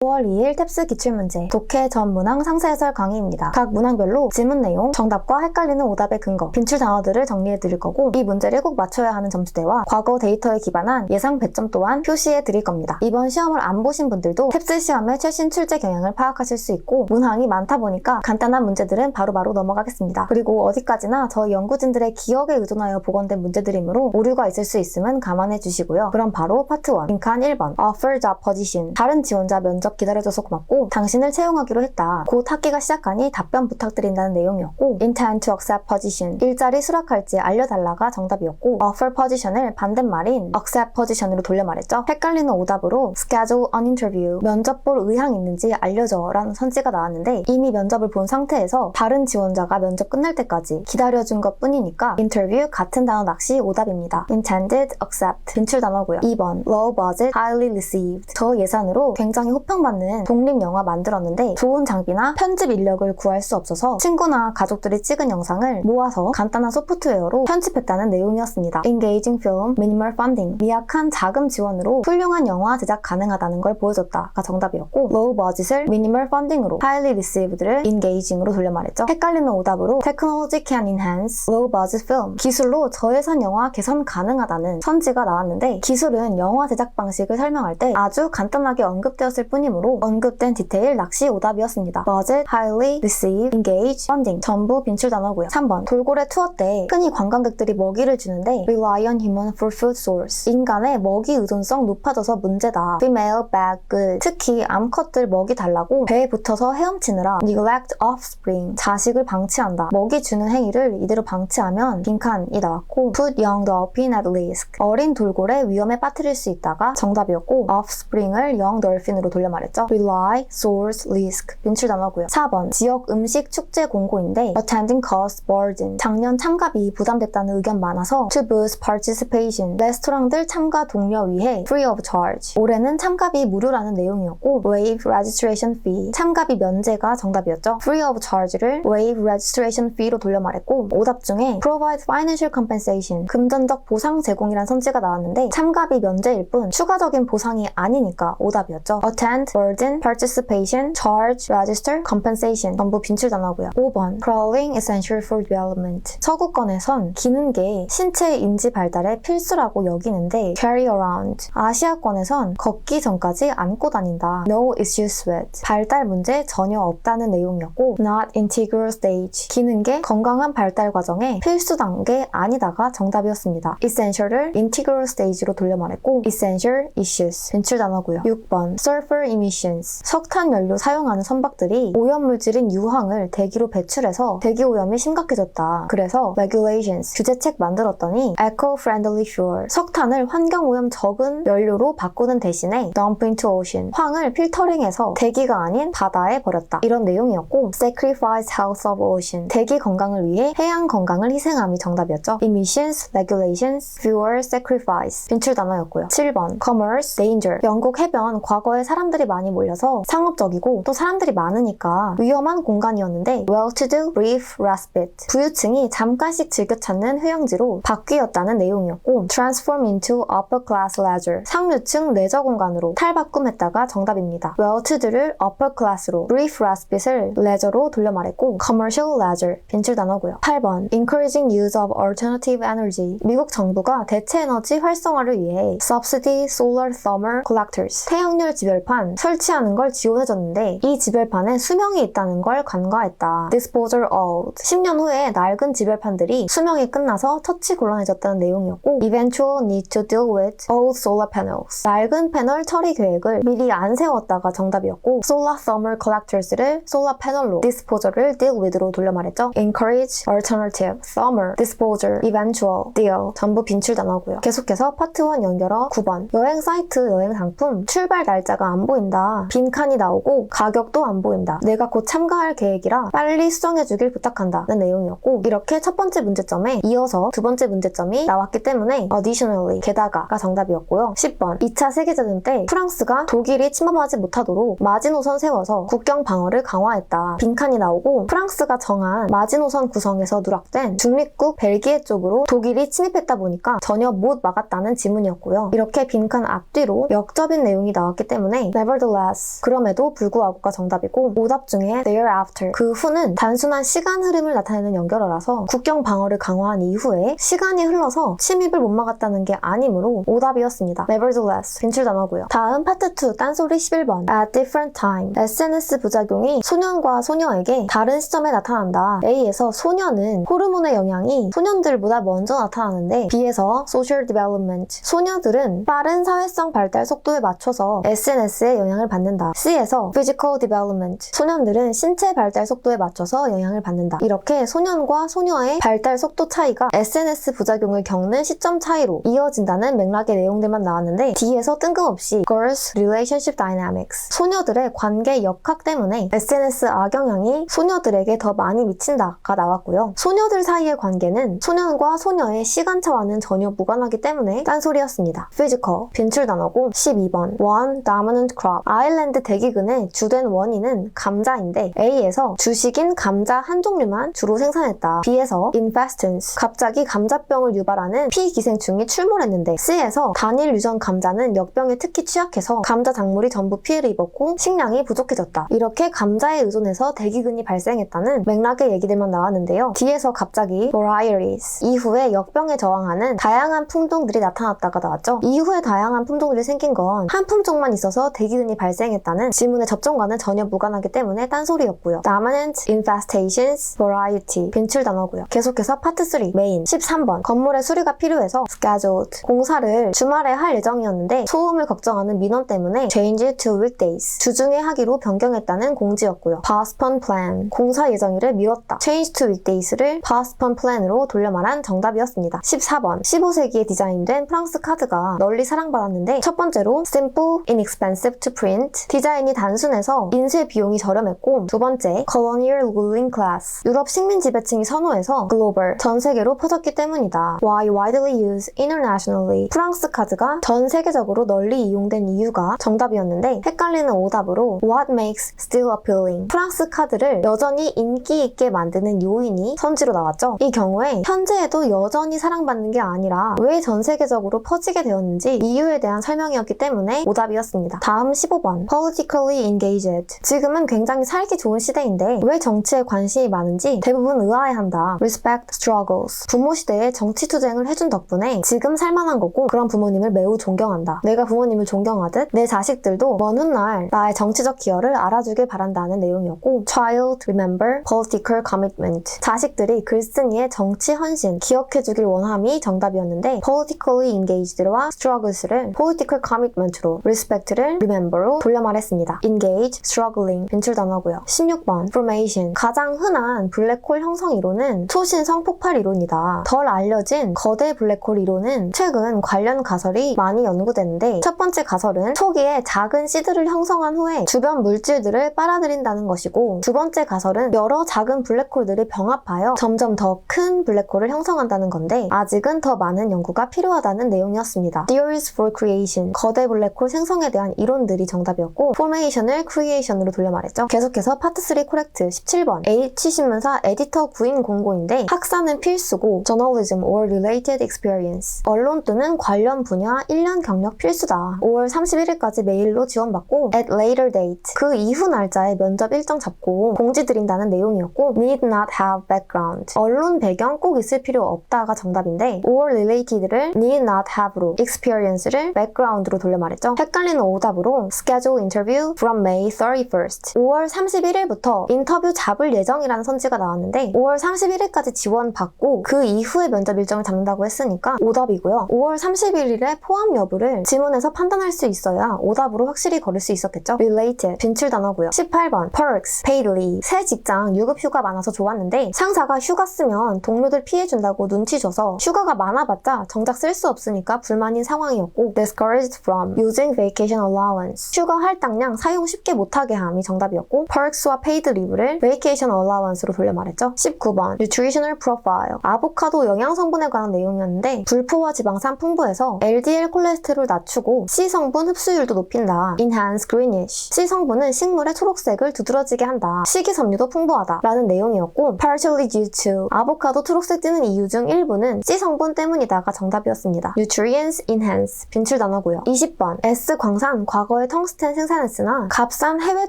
5월 2일 탭스 기출문제 독해 전 문항 상세해설 강의입니다. 각 문항별로 지문 내용, 정답과 헷갈리는 오답의 근거, 빈출 단어들을 정리해 드릴 거고 이 문제를 꼭 맞춰야 하는 점수대와 과거 데이터에 기반한 예상 배점 또한 표시해 드릴 겁니다. 이번 시험을 안 보신 분들도 탭스 시험의 최신 출제 경향을 파악하실 수 있고 문항이 많다 보니까 간단한 문제들은 바로바로 넘어가겠습니다. 그리고 어디까지나 저희 연구진들의 기억에 의존하여 복원된 문제들이므로 오류가 있을 수 있음은 감안해 주시고요. 그럼 바로 파트 1 빈칸 1번 Offer job position 다른 지원자 면접 기다려줘서 고맙고 당신을 채용하기로 했다. 곧 학기가 시작하니 답변 부탁드린다는 내용이었고 Intend to accept position 일자리 수락할지 알려달라가 정답이었고 Offer position을 반대말인 accept position으로 돌려 말했죠. 헷갈리는 오답으로 Schedule an interview 면접 볼 의향 있는지 알려줘 라는 선지가 나왔는데 이미 면접을 본 상태에서 다른 지원자가 면접 끝날 때까지 기다려준 것 뿐이니까 interview 같은 단어 낚시 오답입니다. Intended, accept 빈출 단어고요. 2번 Low budget, highly received 저예산으로 굉장히 호평받는 독립영화 만들었는데 좋은 장비나 편집 인력을 구할 수 없어서 친구나 가족들이 찍은 영상을 모아서 간단한 소프트웨어로 편집했다는 내용이었습니다. Engaging film, minimal funding 미약한 자금 지원으로 훌륭한 영화 제작 가능하다는 걸 보여줬다가 정답이었고 Low budget을 minimal funding으로 highly received를 engaging으로 돌려 말했죠. 헷갈리는 오답으로 Technology can enhance low budget film 기술로 저예산 영화 개선 가능하다는 선지가 나왔는데 기술은 영화 제작 방식을 설명할 때 아주 간단하게 언급되었을 뿐이므로 언급된 디테일 낚시 오답이었습니다. Budget, highly, receive, engage, funding 전부 빈출 단어고요. 3번 돌고래 투어 때 흔히 관광객들이 먹이를 주는데 rely on human for food source 인간의 먹이 의존성 높아져서 문제다. Female bag good 특히 암컷들 먹이 달라고 배에 붙어서 헤엄치느라 neglect offspring 자식을 방치한다. 먹이 주는 행위를 이대로 방치하면 빈칸이 나왔고 put young dolphin at risk 어린 돌고래 위험에 빠뜨릴 수 있다가 정답이었고 offspring을 young dolphin으로 돌려 말했죠. rely, source, risk 빈출 단어고요. 4번 지역 음식 축제 공고인데 attending cost burden 작년 참가비 부담됐다는 의견 많아서 to boost participation 레스토랑들 참가 독려 위해 free of charge 올해는 참가비 무료라는 내용이었고 waive registration fee 참가비 면제가 정답이었죠. free of charge를 waive registration fee로 돌려 말했고 오답 중에 provide financial compensation 금전적 보상 제공이란 선지가 나왔는데 참가비 면제일 뿐 추가적인 보상이 아니니까 오답이었죠. attend, burden, participation, charge, register, compensation 전부 빈출 단어고요. 5번 crawling essential for development 서구권에선 기는 게 신체 인지 발달에 필수라고 여기는데 carry around 아시아권에선 걷기 전까지 안고 다닌다. no issues with 발달 문제 전혀 없다는 내용이었고 not integral stage 기는 게 건강한 발달 과정의 필수 단계 아니다가 정답이었습니다. essential을 integral stage로 돌려 말했고 essential issues 빈출 단어고요. 6번 sulfur emissions 석탄 연료 사용하는 선박들이 오염물질인 유황을 대기로 배출해서 대기오염이 심각해졌다. 그래서 regulations 규제책 만들었더니 eco-friendly fuel 석탄을 환경오염 적은 연료로 바꾸는 대신에 dump into ocean 황을 필터링해서 대기가 아닌 바다에 버렸다. 이런 내용이었고 sacrifice health of ocean 대기 건강을 위해 해양 건강을 희생함이 정답이었죠. emissions, regulations, fuel, sacrifice 빈출 단어였고요. 7번 commerce, danger 영국 해변 과거에 사람들이 많이 몰려서 상업적이고 또 사람들이 많으니까 위험한 공간이었는데 well-to-do, brief, respite 부유층이 잠깐씩 즐겨 찾는 휴양지로 바뀌었다는 내용이었고 transform into upper class leisure 상류층 레저 공간으로 탈바꿈했다가 정답입니다. well-to-do를 upper class로 brief respite을 leisure로 돌려 말했고 commercial leisure 빈출 단어고요. 8번 encouraging use of alternative energy 미국 정부가 대체 에너지 활성화를 위해 subsidy solar thermal collectors 태양열 지별판 설치하는 걸 지원해줬는데 이 지별판에 수명이 있다는 걸 간과했다. disposal old 10년 후에 낡은 지별판들이 수명이 끝나서 처치 곤란해졌다는 내용이었고 eventual need to deal with old solar panels 낡은 패널 처리 계획을 미리 안 세웠다가 정답이었고 solar thermal collectors를 solar panel로 disposal을 deal with로 돌려 말했죠. encourage, alternative, thermal, disposal, eventual, deal 전부 빈출 단어고요. 계속해서 파트 1 연결어 9번 여행 사이트 여행 상품 출발 날짜가 안 보인다. 빈칸이 나오고 가격도 안 보인다. 내가 곧 참가할 계획이라 빨리 수정해주길 부탁한다는 내용이었고 이렇게 첫 번째 문제점에 이어서 두 번째 문제점이 나왔기 때문에 additionally 게다가가 정답이었고요. 10번 2차 세계대전 때 프랑스가 독일이 침범하지 못하도록 마지노선 세워서 국경 방어를 강화했다. 빈칸이 나오고 프랑스가 정한 마지노선 구성에서 누락된 중립국 벨기에 쪽으로 독일이 침입했다 보니까 전혀 못 막았다는 지문이었고요. 이렇게 빈칸 앞뒤로 역접인 내용이 나왔기 때문에 never nevertheless, 그럼에도 불구하고가 정답이고 오답 중에 thereafter, 그 후는 단순한 시간 흐름을 나타내는 연결어라서 국경 방어를 강화한 이후에 시간이 흘러서 침입을 못 막았다는 게 아니므로 오답이었습니다. nevertheless, 빈출 단어고요. 다음 파트 2, 딴소리 11번. at different time, SNS 부작용이 소년과 소녀에게 다른 시점에 나타난다. A에서 소년은 호르몬의 영향이 소년들보다 먼저 나타나는데 B에서 social development, 소녀들은 빠른 사회성 발달 속도에 맞춰서 SNS에 영향을 받는다. C에서 physical development, 소년들은 신체 발달 속도에 맞춰서 영향을 받는다. 이렇게 소년과 소녀의 발달 속도 차이가 SNS 부작용을 겪는 시점 차이로 이어진다는 맥락의 내용들만 나왔는데 D에서 뜬금없이 girls relationship dynamics, 소녀들의 관계 역학 때문에 SNS 악영향이 소녀들에게 더 많이 미친다가 나왔고요. 소녀들 사이의 관계는 소년과 소녀의 시간차와는 전혀 무관하기 때문에 딴소리였습니다. physical, 빈출 단어고 12번. one dominant crop, 아일랜드 대기근의 주된 원인은 감자인데 A에서 주식인 감자 한 종류만 주로 생산했다. B에서 infestance, 갑자기 감자병을 유발하는 피기생충이 출몰했는데 C에서 단일 유전 감자는 역병에 특히 취약해서 감자 작물이 전부 피해를 입었고 식량이 부족해졌다. 이렇게 감자에 의존해서 대기근이 발생했다는 맥락의 얘기들만 나왔는데요. D에서 갑자기 varieties, 이후에 역병에 저항하는 다양한 품종들이 나타났다가 나왔죠. 이후에 다양한 품종들이 생긴 건 한 품종만 있어서 대기근이 발생했다는 지문의 접점과는 전혀 무관하기 때문에 딴소리였고요. dominant, infestations, variety, 빈출 단어고요. 계속해서 파트 3, 메인 13번. 건물의 수리가 필요해서 scheduled, 공사를 주말에 할 예정이었는데 소음을 걱정하는 민원 때문에 change to weekdays, 주중에 하기로 변경했다는 공지였고요. postpone plan, 공사 예정일을 미뤘다. change to weekdays를 postpone plan으로 돌려 말한 정답이었습니다. 14번. 15세기에 디자인된 프랑스 카드가 널리 사랑받았는데 첫 번째로 simple, inexpensive to print, 디자인이 단순해서 인쇄 비용이 저렴했고 두 번째, colonial ruling class, 유럽 식민 지배층이 선호해서 global, 전 세계로 퍼졌기 때문이다. why widely used internationally, 프랑스 카드가 전 세계적으로 널리 이용된 이유가 정답이었는데 헷갈리는 오답으로 what makes still appealing, 프랑스 카드를 여전히 인기 있게 만드는 요인이 선지로 나왔죠. 이 경우에 현재에도 여전히 사랑받는 게 아니라 왜 전 세계적으로 퍼지게 되었는지 이유에 대한 설명이었기 때문에 오답이었습니다. 다음 15번. politically engaged, 지금은 굉장히 살기 좋은 시대인데 왜 정치에 관심이 많은지 대부분 의아해한다. respect struggles, 부모 시대에 정치 투쟁을 해준 덕분에 지금 살만한 거고 그런 부모님을 매우 존경한다. 내가 부모님을 존경하듯 내 자식들도 먼 훗날 나의 정치적 기여를 알아주길 바란다는 내용이었고 child remember political commitment, 자식들이 글쓴이의 정치 헌신 기억해주길 원함이 정답이었는데 politically engaged와 struggles를 political commitment로 respect를 remember로 돌려 말했습니다. engage, struggling, 빈출 단어고요. 16번. formation, 가장 흔한 블랙홀 형성 이론은 초신성 폭발 이론이다. 덜 알려진 거대 블랙홀 이론은 최근 관련 가설이 많이 연구되는데 첫 번째 가설은 초기에 작은 시드를 형성한 후에 주변 물질들을 빨아들인다는 것이고 두 번째 가설은 여러 작은 블랙홀들이 병합하여 점점 더 큰 블랙홀을 형성한다는 건데 아직은 더 많은 연구가 필요하다는 내용이었습니다. Theories for creation, 거대 블랙홀 생성에 대한 이론들이 정답이었고 formation을 creation으로 돌려 말했죠. 계속해서 파트 3 코렉트 17번. H신문사 에디터 구인 공고인데 학사는 필수고 journalism or related experience, 언론 또는 관련 분야 1년 경력 필수다. 5월 31일까지 메일로 지원받고 at later date, 그 이후 날짜에 면접 일정 잡고 공지 드린다는 내용이었고 need not have background, 언론 배경 꼭 있을 필요 없다가 정답인데 5월 related를 need not have로 experience를 background로 돌려 말했죠. 헷갈리는 오답으로 schedule interview from May 31st, 5월 31일부터 인터뷰 잡을 예정이라는 선지가 나왔는데 5월 31일까지 지원받고 그 이후에 면접 일정을 잡는다고 했으니까 오답이고요. 5월 31일에 포함 여부를 지문에서 판단할 수 있어야 오답으로 확실히 걸을 수 있었겠죠. related, 빈출 단어고요. 18번. perks, paid leave, 새 직장 유급 휴가 많아서 좋았는데 상사가 휴가 쓰면 동료들 피해준다고 눈치 줘서 휴가가 많아봤자 정작 쓸 수 없으니까 불만인 상황이었고 discouraged from using vacation allowance, 휴가 할당량 사용 쉽게 못하게 함이 정답이었고 perks와 paid leave를 vacation allowance로 돌려 말했죠. 19번. nutritional profile, 아보카도 영양 성분에 관한 내용이었는데 불포화 지방산 풍부해서 LDL 콜레스테롤 낮추고 C 성분 흡수율도 높인다. enhance greenish, C 성분은 식물의 초록색을 두드러지게 한다. 식이섬유도 풍부하다 라는 내용이었고 partially due to, 아보카도 초록색 띄는 이유 중 일부는 C 성분 때문이다가 정답이었습니다. nutrients enhance, 빈출 단어고요. 20번. S광산 과거 과거에 텅스텐 생산했으나 값싼 해외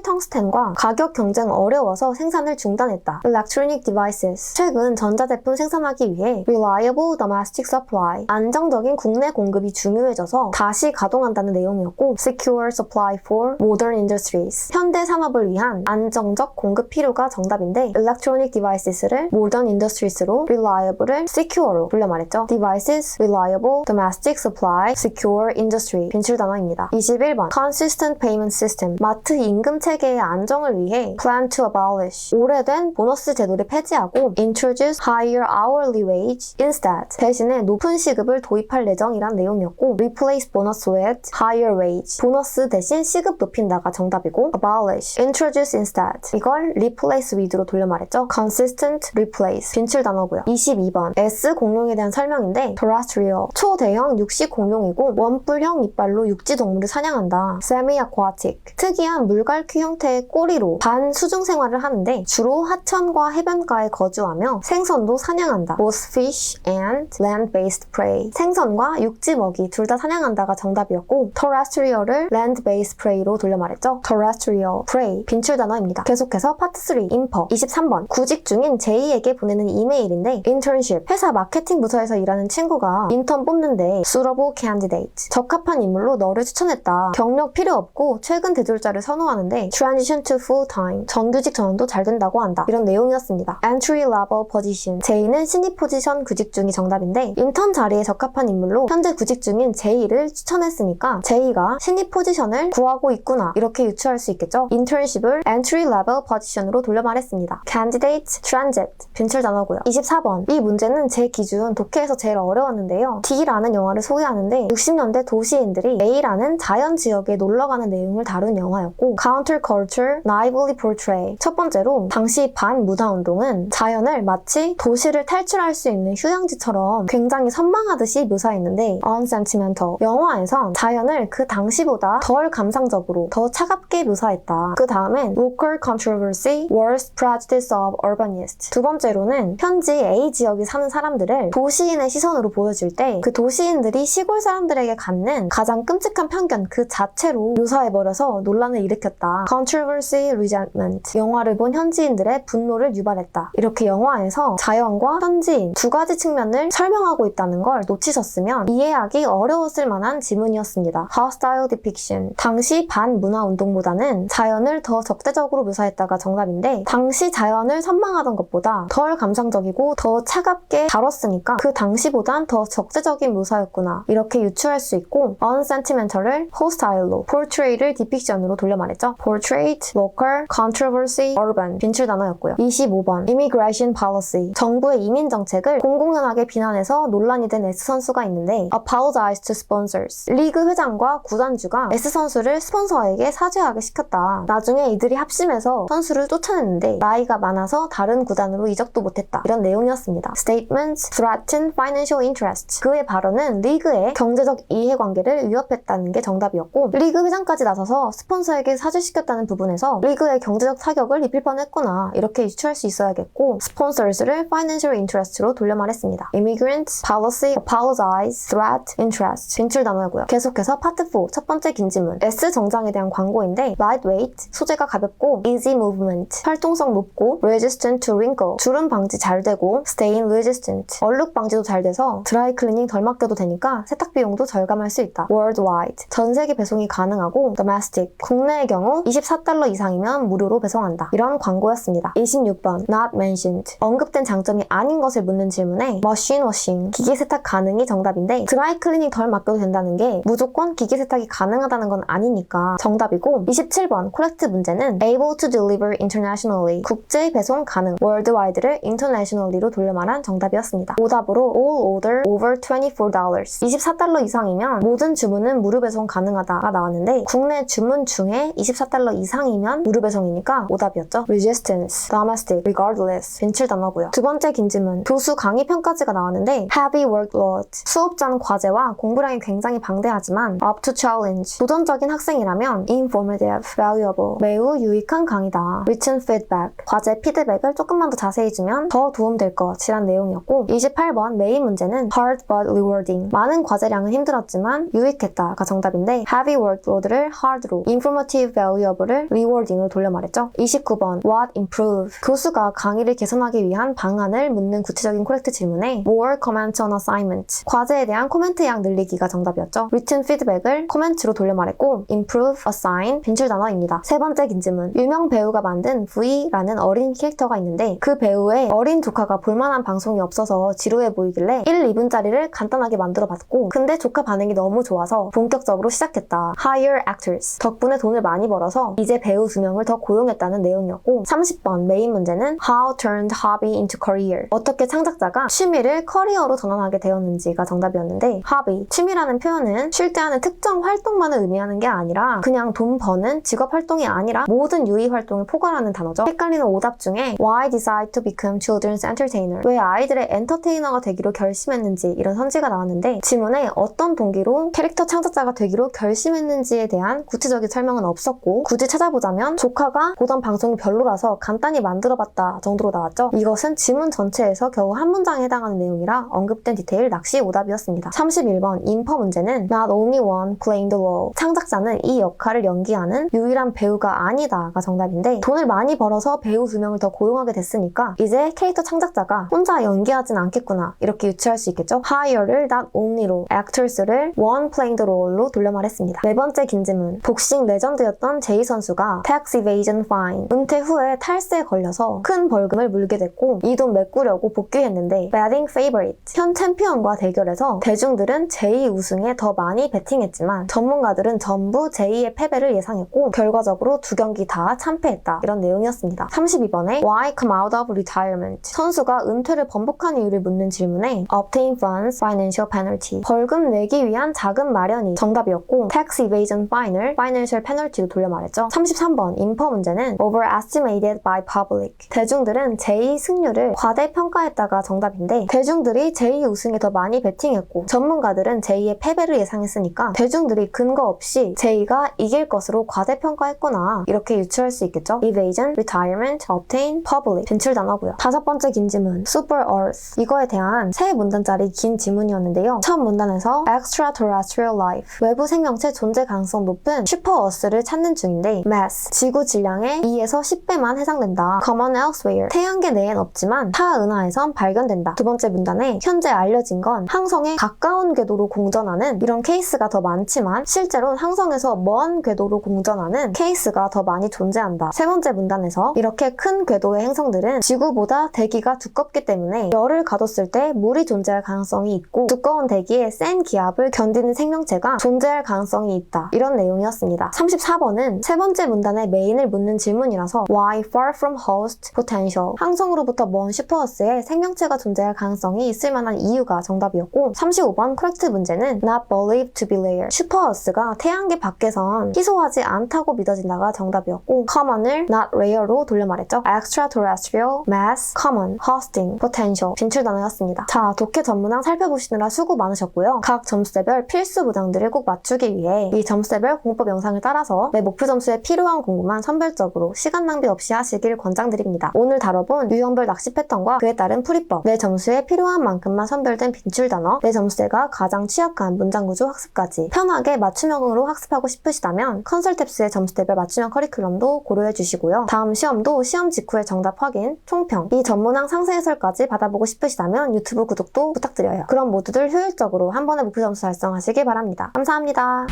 텅스텐과 가격 경쟁 어려워서 생산을 중단했다. Electronic devices. 최근 전자제품 생산하기 위해 reliable domestic supply. 안정적인 국내 공급이 중요해져서 다시 가동한다는 내용이었고 secure supply for modern industries. 현대 산업을 위한 안정적 공급 필요가 정답인데 electronic devices를 modern industries로 reliable을 secure로 돌려 말했죠. devices, reliable, domestic supply, secure industry. 빈출 단어입니다. 21번 consistent payment system. 마트 임금 체계의 안정을 위해 plan to abolish. 오래된 보너스 제도를 폐지하고 introduce higher hourly wage instead. 대신에 높은 시급을 도입할 예정이란 내용이었고 replace bonus with higher wage. 보너스 대신 시급 높인다가 정답이고 abolish, introduce instead. 이걸 replace with로 돌려 말했죠. consistent, replace. 빈출 단어고요. 22번 S 공룡에 대한 설명인데 terrestrial. 초대형 육식 공룡이고 원뿔형 이빨로 육지 동물을 사냥한다. semi-aquatic. 특이한 물갈퀴 형태의 꼬리로 반수중 생활을 하는데 주로 하천과 해변가에 거주하며 생선도 사냥한다. both fish and land-based prey. 생선과 육지 먹이 둘 다 사냥한다가 정답이었고 terrestrial을 land-based prey로 돌려 말했죠. terrestrial, prey. 빈출 단어입니다. 계속해서 파트 3, 인퍼. 23번 구직 중인 제이에게 보내는 이메일인데 internship. 회사 마케팅 부서에서 일하는 친구가 인턴 뽑는데 suitable candidate. 적합한 인물로 너를 추천했다. 경력 필요 없고 최근 대졸자를 선호하는데 transition to full-time. 정규직 전환도 잘 된다고 한다. 이런 내용이었습니다. entry level position. 제이는 신입 포지션 구직 중이 정답인데 인턴 자리에 적합한 인물로 현재 구직 중인 제이를 추천했으니까 제이가 신입 포지션을 구하고 있구나 이렇게 유추할 수 있겠죠. internship을 entry level position으로 돌려 말했습니다. candidate, transit. 빈출 단어고요. 24번 이 문제는 제 기준 독해에서 제일 어려웠는데요. D라는 영화를 소개하는데 60년대 도시인들이 A라는 자연 지역에 놀러가는 내용을 다룬 영화였고 counterculture, naively portray. 첫 번째로 당시 반문화운동은 자연을 마치 도시를 탈출할 수 있는 휴양지처럼 굉장히 선망하듯이 묘사했는데 unsentimental. 영화에선 자연을 그 당시보다 덜 감상적으로 더 차갑게 묘사했다. 그 다음엔 local controversy, worst prejudice of urbanists. 두 번째로는 현지 A 지역에 사는 사람들을 도시인의 시선으로 보여줄 때 그 도시인들이 시골 사람들에게 갖는 가장 끔찍한 편견 그 자체로 묘사해버려서 논란을 일으켰다. controversy, resentment. 영화를 본 현지인들의 분노를 유발했다. 이렇게 영화에서 자연과 현지인 두 가지 측면을 설명하고 있다는 걸 놓치셨으면 이해하기 어려웠을 만한 지문이었습니다. hostile depiction. 당시 반문화운동보다는 자연을 더 적대적으로 묘사했다가 정답인데 당시 자연을 선망하던 것보다 덜 감상적이고 더 차갑게 다뤘으니까 그 당시보단 더 적대적인 묘사였구나 이렇게 유추할 수 있고 unsentimental을 hostile로 portray를 depiction으로 돌려 말했죠. portrait, local, controversy, urban. 빈출 단어였고요. 25번 immigration policy. 정부의 이민 정책을 공공연하게 비난해서 논란이 된 S 선수가 있는데 apologize to sponsors. 리그 회장과 구단주가 S 선수를 스폰서에게 사죄하게 시켰다. 나중에 이들이 합심해서 선수를 쫓아냈는데 나이가 많아서 다른 구단으로 이적도 못했다. 이런 내용이었습니다. statements threaten financial interests. 그의 발언은 리그의 경제적 이해관계를 위협했다는 게 정답이었고 리그 회장까지 나서서 스폰서에게 사죄시켰다는 부분에서 리그의 경제적 타격을 입힐 뻔했구나 이렇게 유추할 수 있어야겠고 sponsors를 financial interest로 돌려 말했습니다. immigrants, policy, apologize, threat, interest. 빈출 단어고요. 계속해서 파트 4 첫 번째 긴 지문. S 정장에 대한 광고인데 lightweight, 소재가 가볍고 easy movement, 활동성 높고 resistant to wrinkle, 주름 방지 잘 되고 stain resistant, 얼룩 방지도 잘 돼서 드라이 클리닝 덜 맡겨도 되니까 세탁 비용도 절감할 수 있다. worldwide, 전 세계 배송이 가능하고 domestic, 국내의 경우 $24 이상이면 무료로 배송한다. 이런 광고였습니다. 26번 not mentioned, 언급된 장점이 아닌 것을 묻는 질문에 machine washing, 기계 세탁 가능이 정답인데 드라이 클리닝 덜 맡겨도 된다는 게 무조건 기계 세탁이 가능하다는 건 아니니까 정답이고 27번 코렉트 문제는 able to deliver internationally, 국제 배송 가능, worldwide를 internationally로 돌려 말한 정답이었습니다. 오답으로 all order over $24, $24 이상이면 모든 주문은 무료 배송 가능하다가 나왔는데 국내 주문 중에 $24 이상이면 무료 배송이니까 오답이었죠. resistance, domestic, regardless. 빈출 단어고요. 두 번째 긴 질문. 교수 강의 평가지가 나왔는데 heavy workload, 수업장 과제와 공부량이 굉장히 방대하지만 up to challenge, 도전적인 학생이라면 informative, valuable, 매우 유익한 강의다. written feedback, 과제 피드백을 조금만 더 자세히 주면 더 도움될 것이란 내용이었고 28번 메인 문제는 hard but rewarding, 많은 과제량은 힘들었지만 유익했다가 정답인데 heavy workload를 hard로, informative valuable을 rewarding으로 돌려 말했죠. 29번 what improve 교수가 강의를 개선하기 위한 방안을 묻는 구체적인 코렉트 질문에 more comments on assignment 과제에 대한 코멘트 양 늘리기가 정답이었죠. written feedback을 코멘트로 돌려 말했고 improve, assign 빈출 단어입니다. 세 번째 긴 질문 유명 배우가 만든 V라는 어린 캐릭터가 있는데 그 배우의 어린 조카가 볼만한 방송이 없어서 지루해 보이길래 1, 2분짜리를 간단하게 만들어 봤고 근데 조카 반응이 너무 좋아서 본격적으로 시작했다. Hire actors 덕분에 돈을 많이 벌어서 이제 배우 2명을 더 고용했다는 내용이었고 30번 메인 문제는 How turned hobby into career 어떻게 창작자가 취미를 커리어로 전환하게 되었는지가 정답이었는데 hobby, 취미라는 표현은 쉴 때 하는 특정 활동만을 의미하는 게 아니라 그냥 돈 버는 직업 활동이 아니라 모든 유의 활동을 포괄하는 단어죠. 헷갈리는 오답 중에 Why decide to become children's entertainer 왜 아이들의 엔터테이너가 되기로 결심했는지 이런 선지가 나왔는데 지문에 어떤 동기로 캐릭터 창작자가 되기로 결심했는지에 대한 구체적인 설명은 없었고 굳이 찾아보자면 조카가 보던 방송이 별로라서 간단히 만들어봤다 정도로 나왔죠. 이것은 지문 전체에서 겨우 한 문장에 해당하는 내용이라 언급된 디테일 낚시 오답이었습니다. 31번 인퍼 문제는 Not only one playing the role 창작자는 이 역할을 연기하는 유일한 배우가 아니다가 정답인데 돈을 많이 벌어서 배우 2명을 더 고용하게 됐으니까 이제 캐릭터 창작자가 혼자 연기하진 않겠구나 이렇게 유추할 수 있겠죠. Hire를 not only로 actors를 one playing the role로 돌려 말했습니다. 네 번째 긴 질문 복싱 레전드였던 제이 선수가 tax evasion fine 은퇴 후에 탈세에 걸려서 큰 벌금을 물게 됐고 이 돈 메꾸려고 복귀했는데 betting favorite 현 챔피언과 대결해서 대중들은 제이 우승에 더 많이 베팅했지만 전문가들은 전부 제이의 패배를 예상했고 결과적으로 2경기 다 참패했다 이런 내용이었습니다. 32번에 Why come out of retirement 선수가 은퇴를 번복한 이유를 묻는 질문에 Obtain funds, financial penalty 벌금 내기 위한 자금 마련이 정답이었고 tax evasion fine을 financial penalty로 돌려 말했죠. 33번 인퍼 문제는 overestimated by public 대중들은 제이 승률을 과대평가했다가 정답인데 대중들이 제이 우승에 더 많이 베팅했고 전문가들은 제이의 패배를 예상했으니까 대중들이 근거 없이 제이가 이길 것으로 과대평가했구나 이렇게 유추할 수 있겠죠. evasion, retirement, obtain, public 빈출 단어고요. 다섯 번째 긴 질문 super earth 이거에 대한 세 문단짜리 긴 지문이었는데요. 첫 문단에서 extraterrestrial life 외부 생명체 존재 가능성 높은 슈퍼 어스를 찾는 중인데 mass 지구 질량의 2에서 10배만 해당된다. common elsewhere 태양계 내엔 없지만 타 은하에선 발견된다. 두 번째 문단에 현재 알려진 건 항성에 가까운 궤도로 공전하는 이런 케이스가 더 많지만 실제로는 항성에서 먼 궤도로 공전하는 케이스가 더 많이 존재한다. 세 번째 문단에서 이렇게 큰 궤도의 행성들은 지구보다 대기가 두껍기 때문에 열을 가뒀을 때 물이 존재할 가능성이 있고 두꺼운 대기에 센 기압을 견디는 생명체가 존재할 가능성이 있다. 이런 내용이었습니다. 34번은 세 번째 문단의 메인을 묻는 질문이라서 Why far from host potential 항성으로부터 먼 슈퍼어스에 생명체가 존재할 가능성이 있을 만한 이유가 정답이었고 35번 코렉트 문제는 Not believed to be rare 슈퍼어스가 태양계 밖에선 희소하지 않다고 믿어진다가 정답이었고 common을 not rare로 돌려 말했죠. extraterrestrial, mass, common, hosting, potential 빈출 단어였습니다. 자, 독해 전문항 살펴보시느라 수고 많으셨고요. 각 점수대별 필수 문항들을 꼭 맞추기 위해 이 점수대별 공법 영상을 따라서 매 목표 점수에 필요한 공부만 선별적으로 시간 낭비 없이 하시길 권장드립니다. 오늘 다뤄본 유형별 낚시 패턴과 그에 따른 풀이법, 내 점수에 필요한 만큼만 선별된 빈출 단어, 내 점수대가 가장 취약한 문장 구조 학습까지 편하게 맞춤형으로 학습하고 싶으시다면 컨설탭스의 점수대별 맞춤형 커리큘럼도 고려해 주시고요. 다음 시험도 시험 직후에 정답 확인, 총평, 이 전문항 상세 해설까지 받아보고 싶으시다면 유튜브 구독도 부탁드려요. 그럼 모두들 효율적으로 한 번에 목표 점수 달성하시길 바랍니다. 감사합니다.